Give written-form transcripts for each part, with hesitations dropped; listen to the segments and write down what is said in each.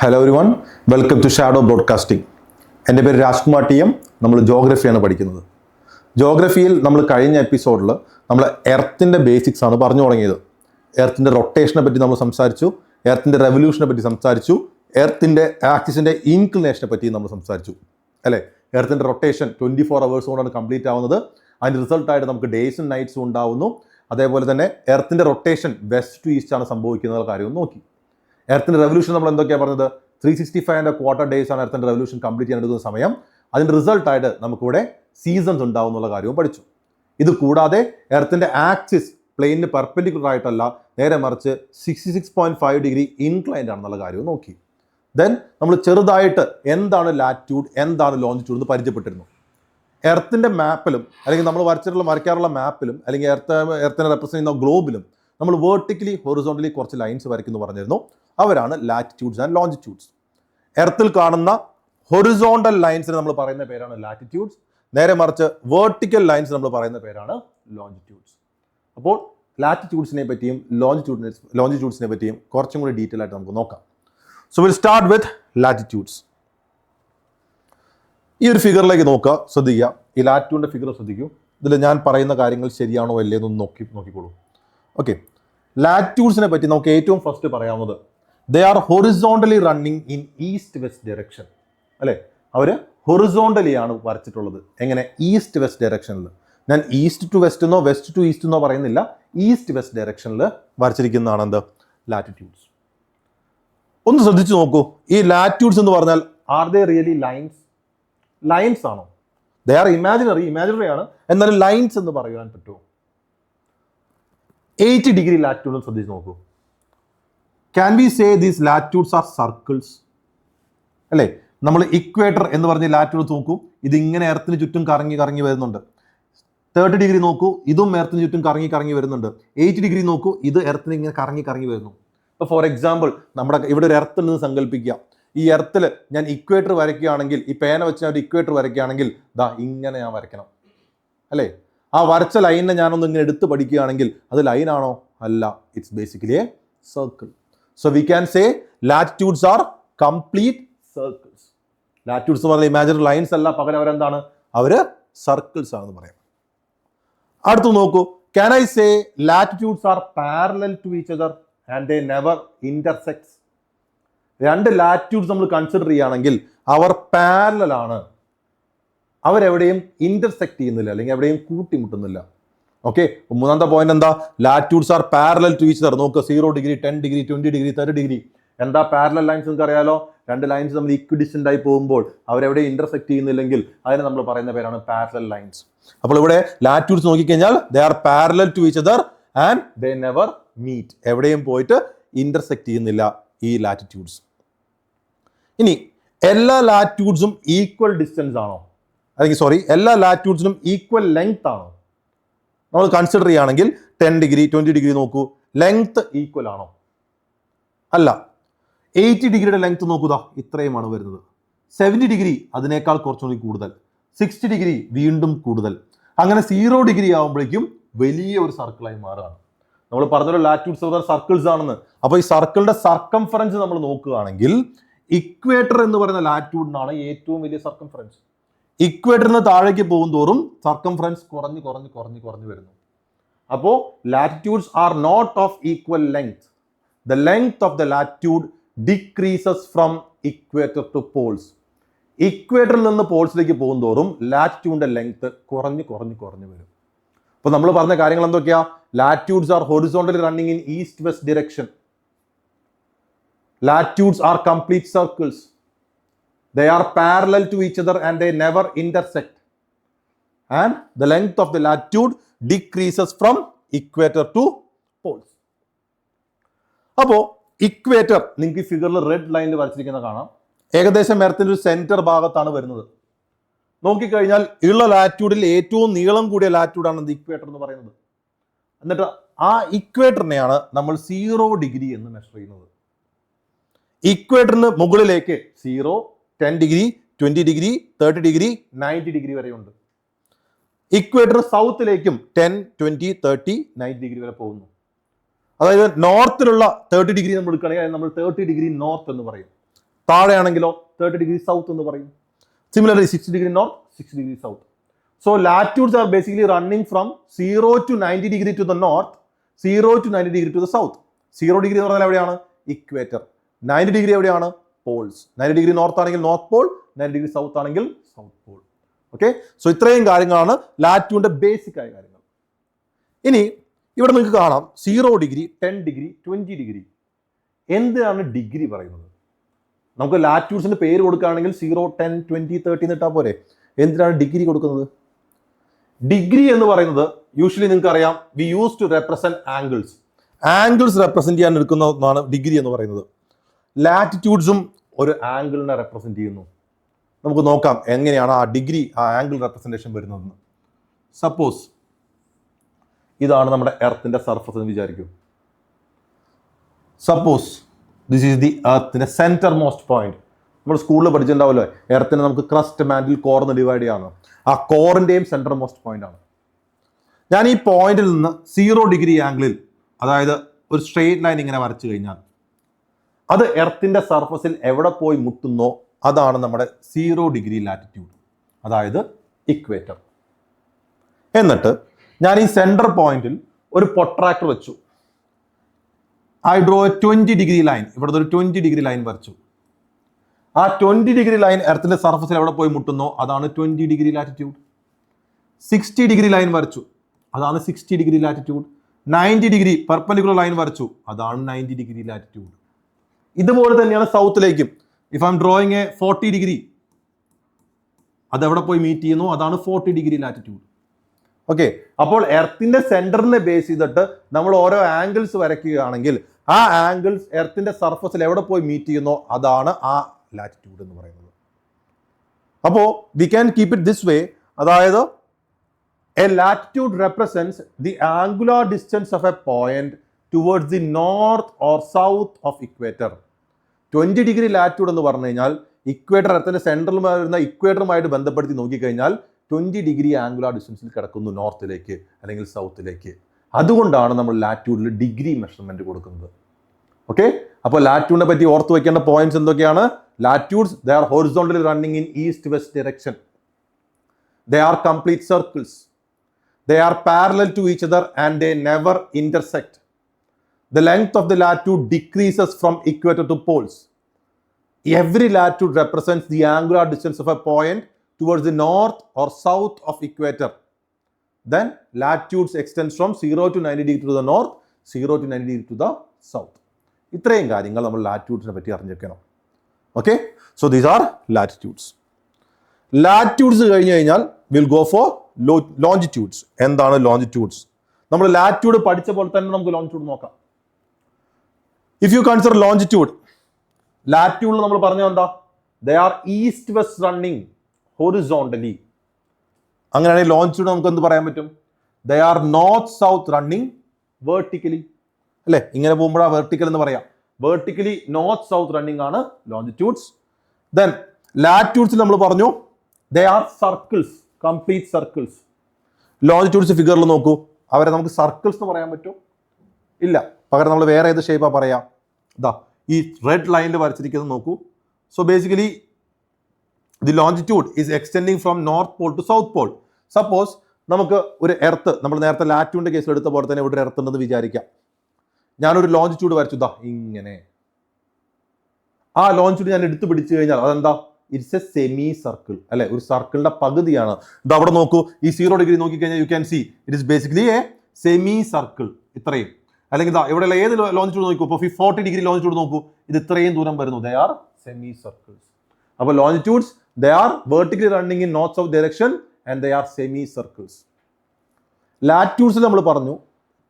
Hello everyone, welcome to shadow broadcasting. എൻ്റെ പേര് Rajkumar T M. നമ്മൾ ജോഗ്രഫിയാണ് പഠിക്കുന്നത്. ജോഗ്രഫിയിൽ നമ്മൾ കഴിഞ്ഞ എപ്പിസോഡിൽ നമ്മൾ എർത്തിൻ്റെ ബേസിക്സ് ആണ് പറഞ്ഞു തുടങ്ങിയത്. എർത്തിൻ്റെ റൊട്ടേഷനെ പറ്റി നമ്മൾ സംസാരിച്ചു, എർത്തിൻ്റെ റെവല്യൂഷനെ പറ്റി സംസാരിച്ചു, എർത്തിൻ്റെ ആക്സിസിൻ്റെ ഇൻക്ലിനേഷനെ പറ്റി നമ്മൾ സംസാരിച്ചു അല്ലേ. എർത്തിൻ്റെ റൊട്ടേഷൻ 24 hours കൊണ്ടാണ് കംപ്ലീറ്റ് ആവുന്നത്. അതിൻ്റെ റിസൾട്ടായിട്ട് നമുക്ക് ഡേയ്സും നൈറ്റ്സും ഉണ്ടാവുന്നു. അതേപോലെ തന്നെ എർത്തിൻ്റെ റൊട്ടേഷൻ വെസ്റ്റ് ടു ഈസ്റ്റ് ആണ് സംഭവിക്കുന്ന കാര്യം നോക്കി. എർത്തിൻ്റെ റെവല്യൂഷൻ നമ്മൾ എന്തൊക്കെയാണ് പറഞ്ഞത്? 365 ഡേയ്സ് ആണ് എർത്തിൻ്റെ റെവല്യൂഷൻ കംപ്ലീറ്റ് ചെയ്യാൻ എടുക്കുന്ന സമയം. അതിൻ്റെ റിസൾട്ടായിട്ട് നമുക്കിവിടെ സീസൺസ് ഉണ്ടാവും എന്നുള്ള കാര്യവും പഠിച്ചു. ഇത് കൂടാതെ എർത്തിൻ്റെ ആക്സിസ് പ്ലെയിനിന് പെർപെൻഡിക്കുലർ ആയിട്ടല്ല, നേരെ മറിച്ച് 66.5 ഡിഗ്രി ഇൻക്ലൈൻഡ് ആണെന്നുള്ള കാര്യവും നോക്കി. ദെൻ നമ്മൾ ചെറുതായിട്ട് എന്താണ് ലാറ്റിറ്റ്യൂഡ്, എന്താണ് ലോഞ്ചിറ്റ്യൂഡ് എന്ന് പരിചയപ്പെട്ടിരുന്നു. എർത്തിൻ്റെ മാപ്പിലും അല്ലെങ്കിൽ നമ്മൾ വരയ്ക്കാറുള്ള മാപ്പിലും അല്ലെങ്കിൽ എർത്തിനെ റെപ്രസെൻ്റ് ചെയ്യുന്ന ഗ്ലോബിലും നമ്മൾ വേർട്ടിക്കലി ഹൊറിസോണ്ടലി കുറച്ച് ലൈൻസ് വരയ്ക്കുന്നു പറഞ്ഞിരുന്നു. അവരാണ് ലാറ്റിറ്റ്യൂഡ്സ് ആൻഡ് ലോഞ്ചിറ്റ്യൂഡ്സ്. എർത്തിൽ കാണുന്ന ഹൊറിസോണ്ടൽ ലൈൻസിന് നമ്മൾ പറയുന്ന പേരാണ് ലാറ്റിറ്റ്യൂഡ്സ്. നേരെ മറിച്ച് വേർട്ടിക്കൽ ലൈൻസ് നമ്മൾ പറയുന്ന പേരാണ് ലോഞ്ചിറ്റ്യൂഡ്സ്. അപ്പോൾ ലാറ്റിറ്റ്യൂഡ്സിനെ പറ്റിയും ലോഞ്ചിറ്റ്യൂഡ്സിനെ പറ്റിയും കുറച്ചും കൂടി ഡീറ്റെയിൽ ആയിട്ട് നമുക്ക് നോക്കാം. So will start with latitudes. ഈ ഒരു ഫിഗറിലേക്ക് നോക്കുക, ശ്രദ്ധിക്കുക. ഈ ലാറ്റിറ്റ്യൂഡിൻ്റെ ഫിഗർ ശ്രദ്ധിക്കൂ. ഇതിൽ ഞാൻ പറയുന്ന കാര്യങ്ങൾ ശരിയാണോ അല്ലേ എന്നൊന്ന് നോക്കിക്കോളൂ. ഓക്കെ, ലാറ്റിറ്റ്യൂഡ്സിനെ പറ്റി നമുക്ക് ഏറ്റവും ഫസ്റ്റ് പറയാവുന്നത് they are horizontally running in east west direction അല്ലേ. അവർ ഹൊറിസോണ്ടലി ആണ് വരച്ചിട്ടുള്ളത്. എങ്ങനെ? ഈസ്റ്റ് വെസ്റ്റ് ഡയറക്ഷനിൽ. ഞാൻ ഈസ്റ്റ് ടു വെസ്റ്റ് എന്നോ വെസ്റ്റ് ടു ഈസ്റ്റ് എന്നോ പറയുന്നില്ല, ഈസ്റ്റ് വെസ്റ്റ് ഡയറക്ഷനിൽ വരച്ചിരിക്കുന്നതാണ് എന്ത്? ലാറ്റിറ്റ്യൂഡ്സ്. ഒന്ന് ശ്രദ്ധിച്ചു നോക്കൂ. ഈ ലാറ്റിറ്റ്യൂഡ്സ് എന്ന് പറഞ്ഞാൽ ആർ ദേ റിയലി ലൈൻസ് ആണോ? ദേ ആർ ഇമാജിനറി ആണ്, എന്നാലും ലൈൻസ് എന്ന് പറയാൻ പറ്റുമോ? 80 ഡിഗ്രി ലാറ്റിറ്റ്യൂഡ് ശ്രദ്ധിച്ച് നോക്കൂ. Can we say these latitudes are circles അല്ലേ? നമ്മൾ ഇക്വേറ്റർ എന്ന് പറഞ്ഞ ലാറ്റിറ്റ്യൂഡ് നോക്കൂ. ഇതിങ്ങനെ എർത്തിന് ചുറ്റും കറങ്ങി വരുന്നുണ്ട്. 30 ഡിഗ്രി നോക്കൂ, ഇതും എർത്തിന് ചുറ്റും കറങ്ങി വരുന്നുണ്ട്. 80 ഡിഗ്രി നോക്കൂ, ഇത് എർത്തിന് ഇങ്ങനെ കറങ്ങി വരുന്നു. ഇപ്പോൾ ഫോർ എക്സാമ്പിൾ നമ്മുടെ ഇവിടെ ഒരു എർത്ത് ഉണ്ടെന്ന് സങ്കല്പിക്കുക. ഈ എർത്തിൽ ഞാൻ ഇക്വേറ്റർ വരയ്ക്കുകയാണെങ്കിൽ, ഈ പേന വെച്ച് ഞാൻ ഒരു ഇക്വേറ്റർ വരയ്ക്കുകയാണെങ്കിൽ ദാ ഇങ്ങനെ ഞാൻ വരയ്ക്കണം അല്ലേ. ആ വരച്ച ലൈനിനെ ഞാനൊന്ന് ഇങ്ങനെ എടുത്ത് പഠിക്കുകയാണെങ്കിൽ അത് ലൈനാണോ? അല്ല, it's basically a circle. So we can say latitudes are complete circles. Latitudes എന്ന് പറഞ്ഞാൽ ഇമാജിനറി ലൈൻസ് അല്ല, പകരം അവരെന്താണ്? അവര് സർക്കിൾസ് ആണെന്ന് പറയാം. അടുത്ത് നോക്കൂ. Can I say latitudes are parallel to each other and they never intersects? രണ്ട് ലാറ്റിറ്റ്യൂഡ്സ് നമ്മൾ കൺസിഡർ ചെയ്യുകയാണെങ്കിൽ അവർ പാരലൽ ആണ്, അവരെവിടെയും ഇന്റർസെക്ട് ചെയ്യുന്നില്ല അല്ലെങ്കിൽ എവിടെയും കൂട്ടിമുട്ടുന്നില്ല. ഓക്കെ, മൂന്നാമത്തെ പോയിന്റ് എന്താ? Latitudes are parallel to each other. നോക്കുക, 0 ഡിഗ്രി, 10 ഡിഗ്രി, 20 ഡിഗ്രി, 30 ഡിഗ്രി. എന്താ പാരലൽ ലൈൻസ് നിങ്ങൾക്ക് അറിയാലോ? രണ്ട് ലൈൻസ് നമ്മൾ ഇക്വിഡിസ്റ്റന്റ് ആയി പോകുമ്പോൾ അവരെവിടെ ഇന്റർസെക്ട് ചെയ്യുന്നില്ലെങ്കിൽ അതിനെ നമ്മൾ പറയുന്ന പേരാണ് പാരലൽ ലൈൻസ്. അപ്പോൾ ഇവിടെ ലാറ്റിറ്റ്യൂഡ്സ് നോക്കിക്കഴിഞ്ഞാൽ they are parallel to each other and they never meet. എവിടെയും പോയിട്ട് ഇന്റർസെക്ട് ചെയ്യുന്നില്ല ഈ ലാറ്റിറ്റ്യൂഡ്സ്. ഇനി എല്ലാ ലാറ്റിറ്റ്യൂഡ്സും ഈക്വൽ ഡിസ്റ്റൻസ് ആണോ? അല്ലെങ്കിൽ എല്ലാ ലാറ്റിറ്റ്യൂഡ്സിനും ഈക്വൽ ലെങ്ത് ആണോ? നമ്മൾ കൺസിഡർ ചെയ്യുകയാണെങ്കിൽ 10 ഡിഗ്രി 20 ഡിഗ്രി നോക്കൂ, ലെങ്ത് ഈക്വൽ ആണോ? അല്ല. 80 ഡിഗ്രിയുടെ ലെങ്ത് നോക്കുക, ഇത്രയുമാണ് വരുന്നത്. 70 ഡിഗ്രി അതിനേക്കാൾ കുറച്ചുകൂടി കൂടുതൽ, 60 ഡിഗ്രി വീണ്ടും കൂടുതൽ. അങ്ങനെ 0 ഡിഗ്രി ആകുമ്പോഴേക്കും വലിയ ഒരു സർക്കിളായി മാറുകയാണ്. നമ്മൾ പറഞ്ഞൊരു ലാറ്റിറ്റ്യൂഡ്സ് സർക്കിൾസ് ആണെന്ന്. അപ്പോൾ ഈ സർക്കിളിന്റെ സർക്കംഫറൻസ് നമ്മൾ നോക്കുകയാണെങ്കിൽ ഇക്വേറ്റർ എന്ന് പറയുന്ന ലാറ്റിറ്റ്യൂഡിനാണ് ഏറ്റവും വലിയ സർക്കംഫറൻസ്. ഇക്വേറ്ററിന് താഴേക്ക് പോകും തോറും സർക്കംഫറൻസ് കുറഞ്ഞു വരുന്നു. അപ്പോൾ latitudes are not of equal length. The length of the latitude decreases from equator to poles. ഇക്വേറ്ററിൽ നിന്ന് പോൾസിലേക്ക് പോകും തോറും ലാറ്റിറ്റ്യൂഡിന്റെ ലെങ്ത് കുറഞ്ഞു വരും. അപ്പോൾ നമ്മൾ പറഞ്ഞ കാര്യങ്ങൾ എന്തൊക്കെയാ? Latitudes are horizontally running in east west direction. Latitudes are complete circles. They are parallel to each other and they never intersect. And the length of the latitude decreases from equator to poles. അപ്പോൾ equator നിങ്ങൾക്ക് ഈ ഫിഗറിൽ red ലൈനിൽ വരച്ചിരിക്കുന്ന കാണാം. ഏകദേശം എർത്തിന്റെ ഒരു centre ഭാഗത്താണ് വരുന്നത്. നോക്കിക്കഴിഞ്ഞാൽ ഉള്ള ലാറ്റിറ്റ്യൂഡിൽ ഏറ്റവും നീളം കൂടിയ ലാറ്റിറ്റ്യൂഡാണ് ഇക്വേറ്റർ എന്ന് പറയുന്നത്. എന്നിട്ട് ആ ഇക്വേറ്ററിനെയാണ് നമ്മൾ 0 ഡിഗ്രി എന്ന് മെഷർ ചെയ്യുന്നത്. ഇക്വേറ്ററിന് മുകളിലേക്ക് 0, 10 ഡിഗ്രി, 20 ഡിഗ്രി, 30 ഡിഗ്രി, 90 ഡിഗ്രി വരെയുണ്ട്. ഇക്വേറ്റർ സൗത്തിലേക്കും 10, 20, 30, 90 ഡിഗ്രി വരെ പോകുന്നു. അതായത് നോർത്തിലുള്ള 30 ഡിഗ്രി നമ്മൾ എടുക്കുകയാണെങ്കിൽ നമ്മൾ 30 ഡിഗ്രി നോർത്ത് എന്ന് പറയും. താഴെയാണെങ്കിലോ 30 ഡിഗ്രി സൗത്ത് എന്ന് പറയും. Similarly 60 degree north, 60 degree south. So latitudes are basically running from 0 to 90 degree to the north, 0 to 90 degree to the south. 0 degree എന്ന് പറഞ്ഞാൽ എവിടെയാണ്? ഇക്വേറ്റർ. 90 ഡിഗ്രി എവിടെയാണ്? പോൾസ്. 90 ഡിഗ്രി നോർത്ത് ആണെങ്കിൽ north Paul, 90 degree south ആണെങ്കിൽ south Paul. Okay, so ഇത്രയും കാര്യങ്ങളാണ് ലാറ്റ്യൂഡിന്റെ basic ആയ കാര്യങ്ങൾ. ഇനി ഇവിടെ നിങ്ങൾക്ക് കാണാം 0 ഡിഗ്രി, 10 ഡിഗ്രി, 20 ഡിഗ്രി. എന്താണ് ഡിഗ്രി പറയുന്നത്? നമുക്ക് ലാറ്റ്യൂഡ്സിന്റെ പേര് കൊടുക്കുകയാണെങ്കിൽ 0, 10, 20, 30 എന്നിട്ടാ പോരെ. എന്തിനാണ് ഡിഗ്രി കൊടുക്കുന്നത്? ഡിഗ്രി എന്ന് പറയുന്നത് യൂഷ്വലി നിങ്ങൾക്ക് അറിയാം, we use to represent angles. Angles represent ചെയ്യാൻ എടുക്കുന്ന ഒന്നാണ് ഡിഗ്രി എന്ന് പറയുന്നത്. ലാറ്റിറ്റ്യൂഡ്സും ഒരു ആംഗിളിനെ റെപ്രസെന്റ് ചെയ്യുന്നു. നമുക്ക് നോക്കാം എങ്ങനെയാണ് ആ ഡിഗ്രി, ആ ആംഗിൾ റെപ്രസെന്റേഷൻ വരുന്നതെന്ന്. സപ്പോസ് ഇതാണ് നമ്മുടെ എർത്തിന്റെ സർഫസ് എന്ന് വിചാരിക്കും. സപ്പോസ് ദിസ് ഈസ് ദി എർത്തിന്റെ സെന്റർ മോസ്റ്റ് പോയിന്റ്. നമ്മൾ സ്കൂളിൽ പഠിച്ചിട്ടുണ്ടാവല്ലോ, എർത്തിനെ നമുക്ക് ക്രസ്റ്റ്, മാൻഡിൽ, കോർ എന്ന് ഡിവൈഡ് ചെയ്യാണ്. ആ കോറിന്റെയും സെന്റർ മോസ്റ്റ് പോയിന്റ് ആണ്. ഞാൻ ഈ പോയിന്റിൽ നിന്ന് 0 ഡിഗ്രി ആംഗിളിൽ, അതായത് ഒരു സ്ട്രെയിറ്റ് ലൈൻ ഇങ്ങനെ വരച്ചു കഴിഞ്ഞാൽ അത് എർത്തിന്റെ സർഫസിൽ എവിടെ പോയി മുട്ടുന്നോ അതാണ് നമ്മുടെ 0 ഡിഗ്രി ലാറ്റിറ്റ്യൂഡ്, അതായത് ഇക്വേറ്റർ. എന്നിട്ട് ഞാൻ ഈ സെന്റർ പോയിന്റിൽ ഒരു പൊട്രാക്ടർ വെച്ചു. I draw A 20 degree line. ഇവിടുത്തെ ഒരു 20 ഡിഗ്രി ലൈൻ വരച്ചു. ആ 20 ഡിഗ്രി ലൈൻ എർത്തിന്റെ സർഫസിൽ എവിടെ പോയി മുട്ടുന്നോ അതാണ് 20 ഡിഗ്രി ലാറ്റിറ്റ്യൂഡ്. 60 ഡിഗ്രി ലൈൻ വരച്ചു, അതാണ് 60 degree latitude. 90 degree perpendicular line വരച്ചു, അതാണ് 90 ഡിഗ്രി ലാറ്റിറ്റ്യൂഡ്. ഇതുപോലെ തന്നെയാണ് സൗത്തിലേക്കും. If I'm drawing a 40 degree, അത് എവിടെ പോയി മീറ്റ് ചെയ്യുന്നു അതാണ് 40 ഡിഗ്രി ലാറ്റിറ്റ്യൂഡ്. ഓക്കെ, അപ്പോൾ എർത്തിന്റെ സെന്ററിനെ ബേസ് ചെയ്തിട്ട് നമ്മൾ ഓരോ ആംഗിൾസ് വരയ്ക്കുകയാണെങ്കിൽ ആ ആംഗിൾസ് എർത്തിന്റെ സർഫസിൽ എവിടെ പോയി മീറ്റ് ചെയ്യുന്നോ അതാണ് ആ ലാറ്റിറ്റ്യൂഡ് എന്ന് പറയുന്നത്. അപ്പോൾ we can keep it this way, അതായത് a latitude represents the angular distance of a point towards the north or south of equator. 20 degree latitude എന്ന് പറഞ്ഞു കഴിഞ്ഞാൽ ഇക്വേറ്റർ, എർത്തിന്റെ സെൻട്രൽ വരുന്ന ഇക്വേറ്ററുമായിട്ട് ബന്ധപ്പെടുത്തി നോക്കിക്കഴിഞ്ഞാൽ 20 ഡിഗ്രി ആംഗുലാർ ഡിസ്റ്റൻസിൽ കിടക്കുന്നു നോർത്തിലേക്ക് അല്ലെങ്കിൽ സൗത്തിലേക്ക്. അതുകൊണ്ടാണ് നമ്മൾ ലാറ്റിറ്റ്യൂഡിൽ ഡിഗ്രി മെഷർമെന്റ് കൊടുക്കുന്നത്. ഓക്കെ, അപ്പോൾ ലാറ്റിറ്റ്യൂഡിനെ പറ്റി ഓർത്ത് വെക്കേണ്ട പോയിന്റ്സ് എന്തൊക്കെയാണ്? Latitudes, they are horizontally running in east west direction. They are complete circles. They are parallel to each other and they never intersect. The length of the latitude decreases from equator to poles. Every latitude represents the angular distance of a point towards the north or south of equator. Then latitudes extends from 0 to 90 degree to the north, 0 to 90 degree to the south. ഇത്രയും കാര്യങ്ങൾ നമ്മൾ ലാറ്റിറ്റ്യൂഡ്സിനെ പറ്റി അറിഞ്ഞിരിക്കണം. Okay, so these are latitudes. Latitudes കഴിഞ്ഞ് കഴിഞ്ഞാൽ will go for longitudes. എന്താണ് longitudes? നമ്മൾ latitude പഠിച്ച പോലെ തന്നെ നമുക്ക് ലോഞ്ചിറ്റ്യൂഡ് നോക്കാം. ഇഫ് യു കൺസിഡർ ലോഞ്ചിറ്റ്യൂഡ്, ലാറ്റിറ്റ്യൂഡിൽ നമ്മൾ പറഞ്ഞത് എന്താ? They are east west running horizontally. അങ്ങനെയാണെങ്കിൽ ലോഞ്ചിറ്റ്യൂഡ് നമുക്ക് എന്ത് പറയാൻ പറ്റും? They are north south running vertically. അല്ലെ, ഇങ്ങനെ പോകുമ്പോഴാണ് വെർട്ടിക്കൽ എന്ന് പറയാം. വെർട്ടിക്കലി നോർത്ത് സൗത്ത് റണ്ണിങ് ആണ് ലോഞ്ചിറ്റ്യൂഡ്സ്. ദെൻ ലാറ്റിറ്റ്യൂഡ്സിൽ നമ്മൾ പറഞ്ഞു they are circles, complete circles. Longitudes ഫിഗറിൽ നോക്കൂ, അവരെ നമുക്ക് സർക്കിൾസ് എന്ന് പറയാൻ പറ്റും? ഇല്ല, പകരം നമ്മൾ വേറെ ഏത് ഷേപ്പാ പറയാം? ഇതാ ഈ റെഡ് ലൈനിൽ വരച്ചിരിക്കുന്നത് നോക്കൂ. So basically the longitude is extending from north pole to south pole. Suppose നമുക്ക് ഒരു എർത്ത്, നമ്മൾ നേരത്തെ ലാറ്റിറ്റ്യൂഡിന്റെ കേസിൽ എടുത്ത പോലെ തന്നെ ഇവിടെ ഒരു എർത്ത് ഉണ്ടെന്ന് വിചാരിക്കാം. ഞാനൊരു ലോഞ്ചിറ്റ്യൂഡ് വരച്ചു, ഇതാ ഇങ്ങനെ. ആ ലോഞ്ചിറ്റ്യൂഡ് ഞാൻ എടുത്തു പിടിച്ചു കഴിഞ്ഞാൽ അതെന്താ? ഇറ്റ്സ് എ സെമി സർക്കിൾ, അല്ലെ? ഒരു സർക്കിളിന്റെ പകുതിയാണ്. ഇത് അവിടെ നോക്കൂ, ഈ 0 ഡിഗ്രി നോക്കിക്കഴിഞ്ഞാൽ you can see it is basically A semi circle. ഇത്രയും. അല്ലെങ്കിൽ ഇതാ ഇവിടെയുള്ള ഏത് ലോഞ്ചിറ്റ്യൂഡ് നോക്കൂ, ഇപ്പോൾ 40 ഡിഗ്രി ലോഞ്ചിറ്റ്യൂഡ് നോക്കൂ, ഇത് ഇത്രയും ദൂരം വരുന്നു. They are semi circles. അപ്പോൾ longitudes, they are vertically running in north south direction and they are semi circles. ലാറ്റിറ്റ്യൂഡ്സിൽ നമ്മൾ പറഞ്ഞു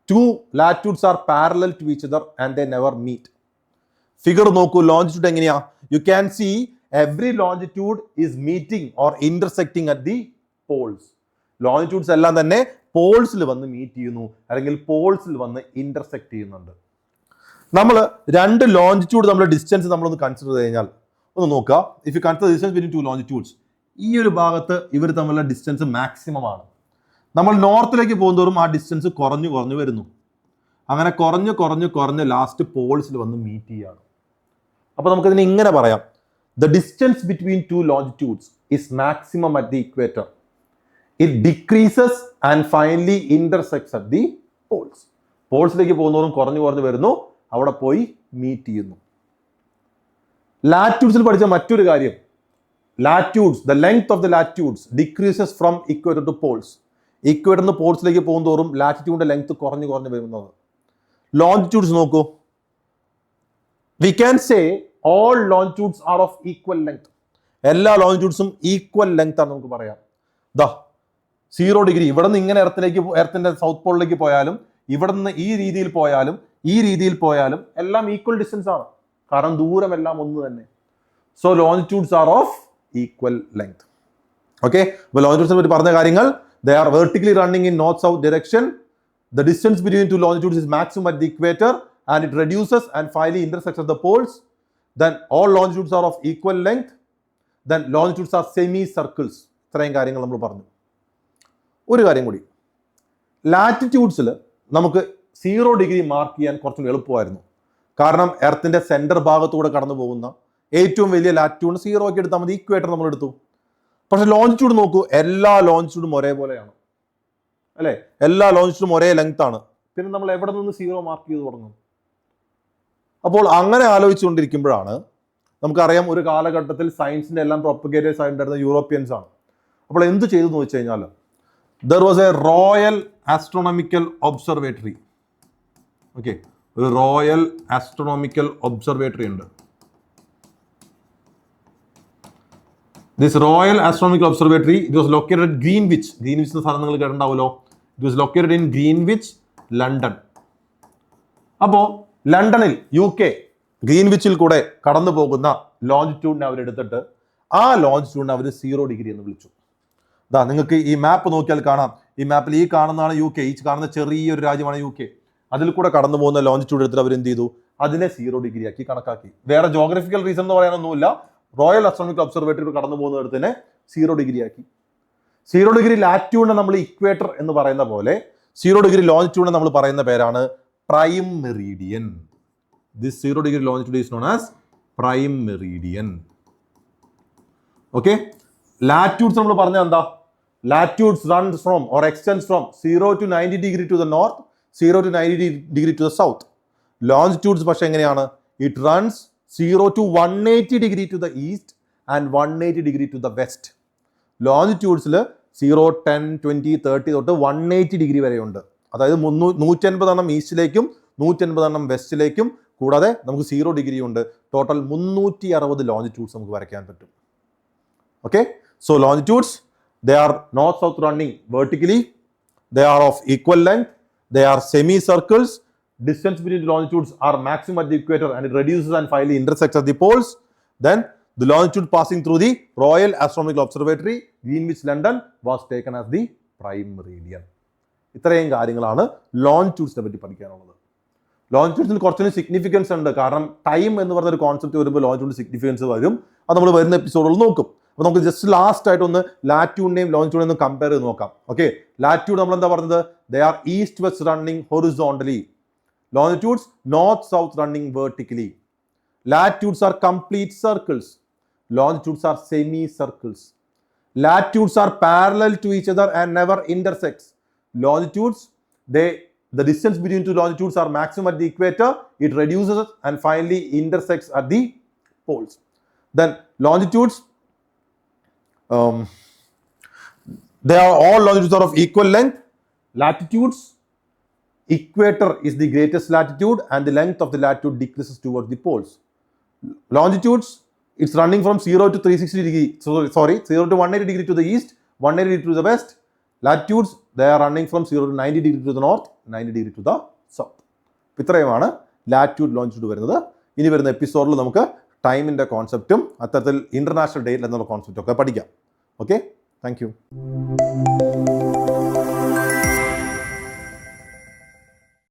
two latitudes are parallel to each other and they never meet. Figure നോക്കൂ, ലോഞ്ചിറ്റ്യൂഡ് എങ്ങനെയാ? You can see every longitude is meeting or intersecting at the Paul's. Longitudes എല്ലാം തന്നെ പോൾസിൽ വന്ന് meet ചെയ്യുന്നു, അല്ലെങ്കിൽ പോൾസിൽ വന്ന് ഇന്റർസെക്ട് ചെയ്യുന്നുണ്ട്. നമ്മൾ രണ്ട് ലോഞ്ചിറ്റ്യൂഡ് തമ്മിലുള്ള ഡിസ്റ്റൻസ് നമ്മളൊന്ന് കൺസിഡർ ചെയ്ത് കഴിഞ്ഞാൽ ഒന്ന് നോക്കുക. If you consider distance between two longitudes, ഈ ഒരു ഭാഗത്ത് ഇവർ തമ്മിലുള്ള ഡിസ്റ്റൻസ് മാക്സിമം ആണ്. നമ്മൾ നോർത്തിലേക്ക് പോകുന്നതോറും ആ ഡിസ്റ്റൻസ് കുറഞ്ഞു കുറഞ്ഞു വരുന്നു. അങ്ങനെ കുറഞ്ഞ് ലാസ്റ്റ് പോൾസിൽ വന്ന് മീറ്റ് ചെയ്യുകയാണ്. അപ്പോൾ നമുക്കതിനെ ഇങ്ങനെ പറയാം, the distance between two longitudes is maximum at the equator. It decreases and finally intersects at the poles. പോൾസിലേക്ക് പോകുന്നവരും കുറഞ്ഞു വരുന്നു, അവിടെ പോയി മീറ്റ് ചെയ്യുന്നു. ലാറ്റ്യൂഡ്സിൽ പഠിച്ച മറ്റൊരു കാര്യം, latitudes, the length of the latitudes decreases from equator to poles. Equator നിന്ന് പോൾസിലേക്ക് പോകുന്നതോറും ലാറ്റിറ്റ്യൂഡിന്റെ ലെങ്ത് കുറഞ്ഞു വരുന്നത്. ലോഞ്ചിറ്റ്യൂഡ്സ് നോക്കൂ, we can say all longitudes are of equal length. എല്ലാ ലോഞ്ചിറ്റ്യൂഡ്സും ഈക്വൽ ലെങ്ത് ആണ് നമുക്ക് പറയാം. ദാ 0 ഡിഗ്രി ഇവിടെ നിന്ന് ഇങ്ങനെ എർത്തിന്റെ സൗത്ത് പോളിലേക്ക് പോയാലും, ഇവിടെ നിന്ന് ഈ രീതിയിൽ പോയാലും എല്ലാം ഈക്വൽ ഡിസ്റ്റൻസ് ആണ്, കാരണം ദൂരം എല്ലാം ഒന്ന് തന്നെ. So longitudes are of equal length. Okay, അപ്പോൾ ലോഞ്ചിറ്റ്യൂഡ്സിനെ പറ്റി പറഞ്ഞ കാര്യങ്ങൾ, they are vertically running in north-south direction. The distance between two longitudes is maximum at the equator and it reduces and finally intersects at the poles. Then all longitudes are of equal length. Then longitudes are semicircles. ഇത്രയും കാര്യങ്ങൾ നമ്മൾ പറഞ്ഞു. ഒരു കാര്യം കൂടി, ലാറ്റിറ്റ്യൂഡ്സിൽ നമുക്ക് 0 degree mark ചെയ്യാൻ കുറച്ചുകൂടി എളുപ്പമായിരുന്നു, കാരണം എർത്തിന്റെ സെന്റർ ഭാഗത്തൂടെ കടന്നു പോകുന്ന ഏറ്റവും വലിയ ലാറ്റിറ്റ്യൂഡ് 0 ആക്കി എടുത്താൽ മതി, ഇക്വേറ്റർ നമ്മൾ എടുത്തു. പക്ഷെ ലോഞ്ചിറ്റ്യൂഡ് നോക്കൂ, എല്ലാ ലോഞ്ചിറ്റ്യൂഡും ഒരേപോലെയാണ് അല്ലേ, എല്ലാ ലോഞ്ചിറ്റ്യൂഡും ഒരേ ലെങ്ത് ആണ്. പിന്നെ നമ്മൾ എവിടെ നിന്ന് 0 മാർക്ക് ചെയ്ത് തുടങ്ങും? അപ്പോൾ അങ്ങനെ ആലോചിച്ചുകൊണ്ടിരിക്കുമ്പോഴാണ് നമുക്കറിയാം, ഒരു കാലഘട്ടത്തിൽ സയൻസിന്റെ എല്ലാം പ്രൊപ്പഗേറ്റേഴ്സ് ആയിട്ടുണ്ടായിരുന്ന യൂറോപ്യൻസ് ആണ്. അപ്പോൾ എന്ത് ചെയ്തു എന്ന് വെച്ച് കഴിഞ്ഞാൽ, there was A royal astronomical observatory. Okay, ഒരു റോയൽ ആസ്ട്രോണമിക്കൽ ഒബ്സർവേറ്ററി ഉണ്ട്. This Royal Astronomical Observatory, it was located at Greenwich. Greenwich എന്ന സ്ഥലം നിങ്ങൾ കേട്ടിട്ടുണ്ടാവുമല്ലോ. It was located in Greenwich, London. അപ്പോൾ ലണ്ടനിൽ UK ഗ്രീൻവിച്ചിൽ കൂടെ കടന്നു പോകുന്ന ലോഞ്ചിറ്റ്യൂഡിനെ അവരെടുത്തിട്ട് ആ ലോഞ്ചിറ്റ്യൂഡിനെ അവർ 0 ഡിഗ്രി എന്ന് വിളിച്ചു. ദാ നിങ്ങൾക്ക് ഈ മാപ്പ് നോക്കിയാൽ കാണാം, ഈ മാപ്പിൽ ഈ കാണുന്നതാണ് UK, ഈ കാണുന്ന ചെറിയൊരു രാജ്യമാണ് UK. അതിൽ കൂടെ കടന്നു പോകുന്ന ലോഞ്ചിറ്റ്യൂഡ് എടുത്തിട്ട് അവർ എന്ത് ചെയ്തു, അതിനെ 0 ഡിഗ്രി ആക്കി കണക്കാക്കി. വേറെ ജോഗ്രഫിക്കൽ റീസൺ എന്ന് പറയാനൊന്നുമില്ല, റോയൽ ആസ്ട്രോണമിക്കൽ ഒബ്സർവേറ്ററി കടന്നു പോകുന്നിടത്തിനെ 0 ഡിഗ്രി ആക്കി. 0 ഡിഗ്രി ലാറ്റിറ്റ്യൂഡിനെ നമ്മൾ ഇക്വേറ്റർ എന്ന് പറയുന്ന പോലെ 0 ഡിഗ്രി ലോഞ്ചിറ്റ്യൂഡിനെ നമ്മൾ പറയുന്ന പേരാണ് prime meridian. This 0 degree longitude is known as prime meridian. Okay, latitudes നമ്മൾ പറഞ്ഞാൽ എന്താ, latitudes runs from or extends from 0 to 90 degree to the north, 0 to 90 degree to the south. Longitudes പക്ഷെ എങ്ങനെയാണ്, it runs 0 to 180 degree to the east and 180 degree to the west. ലോഞ്ചിറ്റ്യൂഡ്സിൽ 0, 10, 20, 30 തൊട്ട് 180 degree വരെയുണ്ട്. അതായത് 180 എണ്ണം ഈസ്റ്റിലേക്കും 180 എണ്ണം വെസ്റ്റിലേക്കും, കൂടാതെ നമുക്ക് 0 ഡിഗ്രി ഉണ്ട്. ടോട്ടൽ 360 ലോഞ്ചിറ്റ്യൂഡ്സ് നമുക്ക് വരയ്ക്കാൻ പറ്റും. Okay, so longitudes, they R north south running vertically, they are of equal length, they are semi circles. Distance between the longitudes are maximum at the equator and it reduces and finally intersects at the poles. Then the longitude passing through the Royal Astronomical Observatory, Greenwich, London, was taken as the prime meridian. ഇത്രയും കാര്യങ്ങളാണ് ലോഞ്ചിറ്റ്യൂഡ്സിനെ പറ്റി പഠിക്കാനുള്ളത്. ലോഞ്ചിറ്റ്യൂഡ്സിന് കുറച്ചൊരു significance ഉണ്ട്, കാരണം time എന്ന് പറഞ്ഞൊരു concept വരുമ്പോൾ ലോഞ്ചിറ്റ്യൂഡ് സിഗ്നിഫിക്കൻസ് വരും. അത് നമ്മൾ വരുന്ന എപ്പിസോഡുകൾ നോക്കും. അപ്പോൾ നമുക്ക് ജസ്റ്റ് ലാസ്റ്റ് ആയിട്ട് ഒന്ന് ലാറ്റ്റ്യൂഡിനെയും ലോഞ്ചിറ്റ്യൂഡിനെയും ഒന്ന് കമ്പയർ ചെയ്ത് നോക്കാം. ഓക്കെ, ലാറ്റ്റ്യൂഡ് നമ്മൾ എന്താ പറഞ്ഞത്, they are east west running horizontally. Longitudes north-south running vertically. Latitudes are complete circles. Longitudes are semicircles. Latitudes are parallel to each other and never intersects. Longitudes, the distance between two longitudes are maximum at the equator. It reduces and finally intersects at the poles. Then longitudes, they are all longitudes are of equal length. Latitudes, equator is the greatest latitude and the length of the latitude decreases towards the poles. Longitudes, it's running from 0 to 360 degree. 0 to 180 degree to the east, 180 degree to the west. Latitudes, they are running from 0 to 90 degree to the north, 90 degree to the south. ഇത്രയുമാണ് latitude longitude വരുന്നത്. ഇനി വരുന്ന എപ്പിസോഡിൽ നമുക്ക് ടൈമിൻ്റെ കോൺസെപ്റ്റും അത്തരത്തിൽ international date എന്നുള്ള കോൺസെപ്റ്റും ഒക്കെ പഠിക്കാം. Okay, thank you.